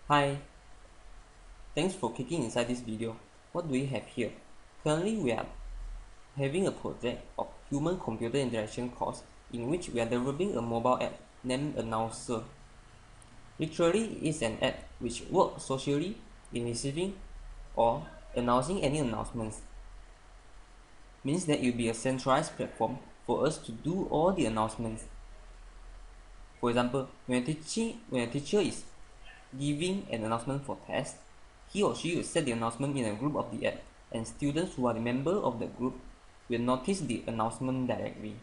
Hi, thanks for clicking inside this video. What do we have here? Currently we are having a project of human-computer interaction course in which we are developing a mobile app named Announcer. Literally, it's an app which works socially in receiving or announcing any announcements. Means that it will be a centralized platform for us to do all the announcements. For example, when a teacher is giving an announcement for test, he or she will set the announcement in a group of the app, and students who are the member of the group will notice the announcement directly.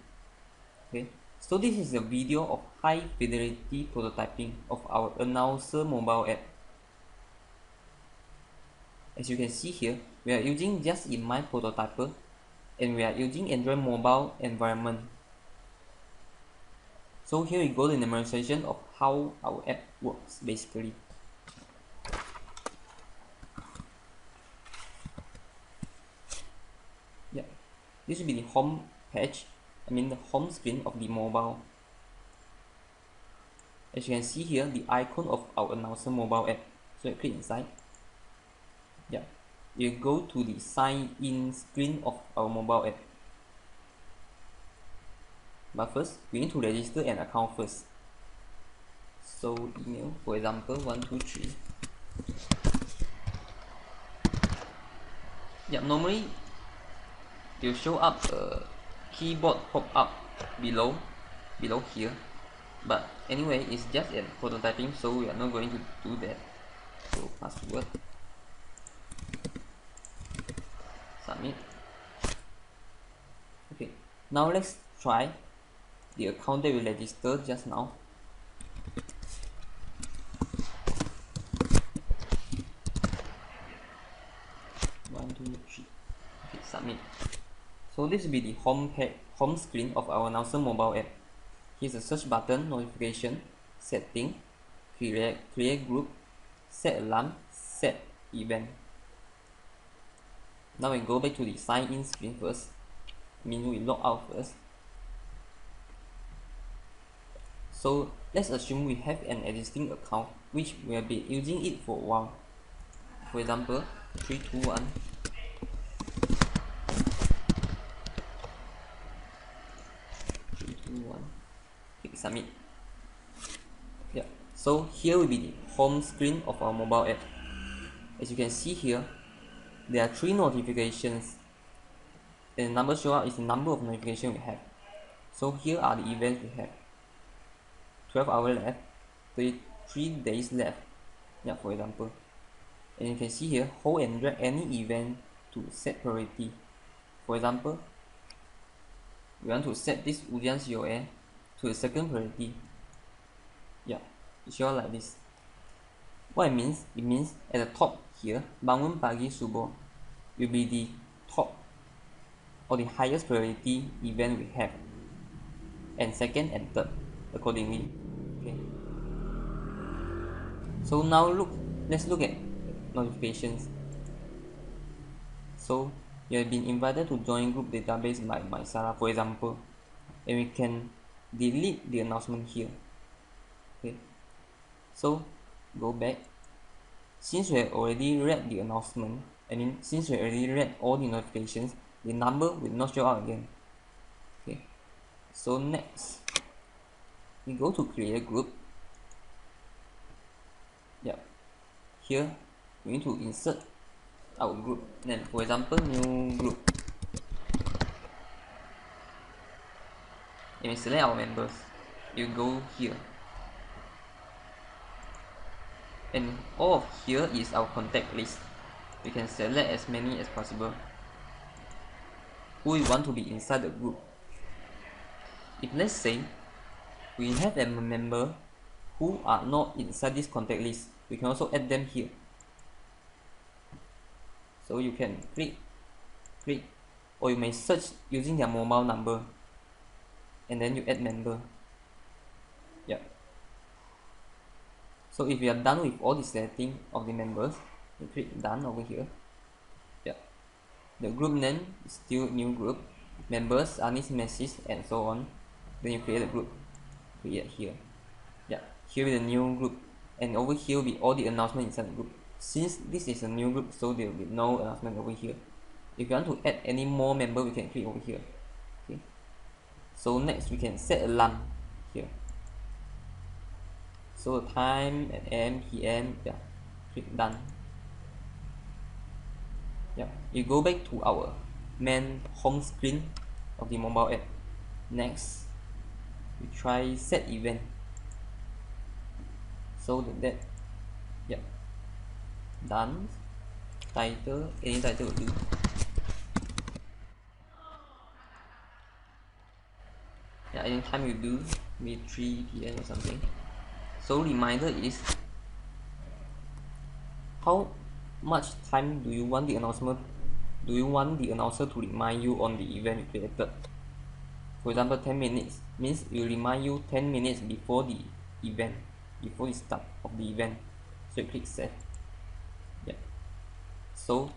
Okay, so this is a video of high fidelity prototyping of our Announcer mobile app. As you can see here, we are using just in my prototyper, and we are using Android mobile environment. So here we go, the demonstration of how our app works basically. Yeah, this will be the home page, the home screen of the mobile. As you can see here, the icon of our Announcer mobile app. So I click inside. Yeah, you go to the sign in screen of our mobile app. But first, we need to register an account first. So email, for example, 123. Yeah, normally you show up a keyboard pop-up below here, but anyway, it's just a prototyping, so we are not going to do that. So password, submit. Okay, now let's try the account that we registered just now. One, two, three. Okay, submit. So this will be the home screen of our Announcer mobile app. Here's a search button, notification, setting, create group, set alarm, set event. Now we go back to the sign in screen first. We log out first. So let's assume we have an existing account which we have been using it for a while. For example, 321. Click submit. Yeah. So here will be the home screen of our mobile app. As you can see here, there are 3 notifications. The number show up is the number of notifications we have. So here are the events we have. 12 hours left, 33 days left. Yeah, for example. And you can see here, hold and drag any event to set priority. For example, we want to set this Ujian COA to the second priority. Yeah, it's show like this. What it means at the top here, bangun pagi subuh will be the top or the highest priority event we have, and second and third accordingly. Okay. So now let's look at notifications. So you have been invited to join group database by Sarah, for example, and we can delete the announcement here. Okay. So go back. Since we have already read the announcement, since we already read all the notifications, the number will not show up again. Okay. So next, we go to create a group. Yeah. Here we need to insert our group name. For example, new group. And we select our members. You go here. And all of here is our contact list. We can select as many as possible who we want to be inside the group. If let's say we have a member who are not inside this contact list, we can also add them here. So you can click, or you may search using their mobile number, and then you add member. Yeah. So if you are done with all the setting of the members, you click done over here. Yeah. The group name is still new group, members, Anis message, and so on. Then you create a group. Create here. Yeah. Here is the new group. and over here will be all the announcement inside the group. Since this is a new group, so there will be no announcement over here. If you want to add any more member, we can click over here. Okay. So next we can set alarm here. So the time at AM, PM, yeah, click done. Yeah, you go back to our main home screen of the mobile app. Next, we try set event. So that, yeah, done. Title, any title will do. Yeah, any time you do, maybe 3 PM or something. So reminder is how much time do you want the announcement? Do you want the announcer to remind you on the event you created? For example, 10 minutes means it will remind you 10 minutes before the event, before the start of the event. So you click save. Yeah. So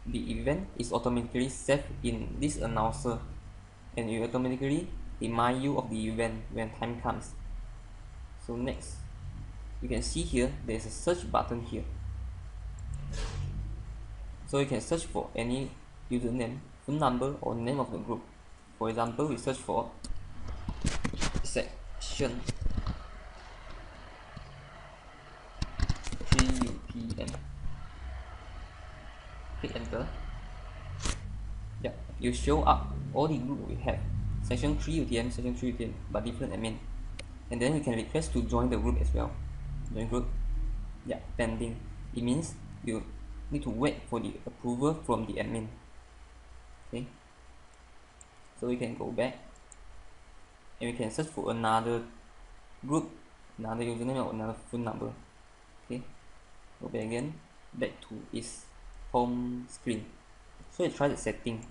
the event is automatically saved in this announcer, and it will automatically remind you of the event when time comes. So next, you can see here there is a search button here. So you can search for any username, phone number, or name of the group. For example, we search for section 3 UPM. Click enter. Yeah, you show up all the group we have. Section 3 UTM, section 3 UTM, but different admin. And then you can request to join the group as well. Join group. Yeah, pending. It means you need to wait for the approval from the admin. Okay. So we can go back and we can search for another group, another username or another phone number. Okay. Go back again, back to its home screen. So we try the setting.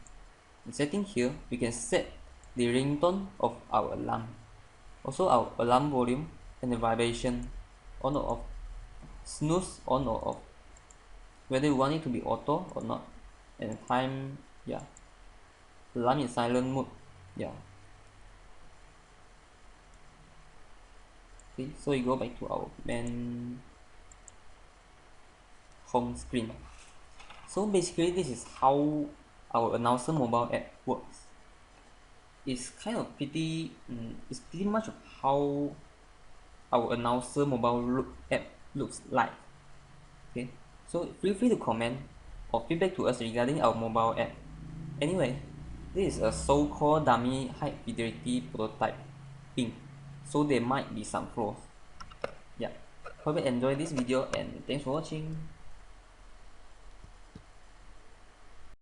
In setting here, we can set the ringtone of our alarm, also our alarm volume and the vibration on or off, snooze on or off, whether you want it to be auto or not, and time, yeah, alarm in silent mode, yeah. Okay, so we go back to our main home screen. So basically this is how our announcer mobile app works. It's kind of it's pretty much of how our announcer mobile app looks like. Okay, so feel free to comment or feedback to us regarding our mobile app. Anyway, this is a so-called dummy high fidelity prototype thing, so there might be some flaws. Yeah, hope you enjoy this video and thanks for watching.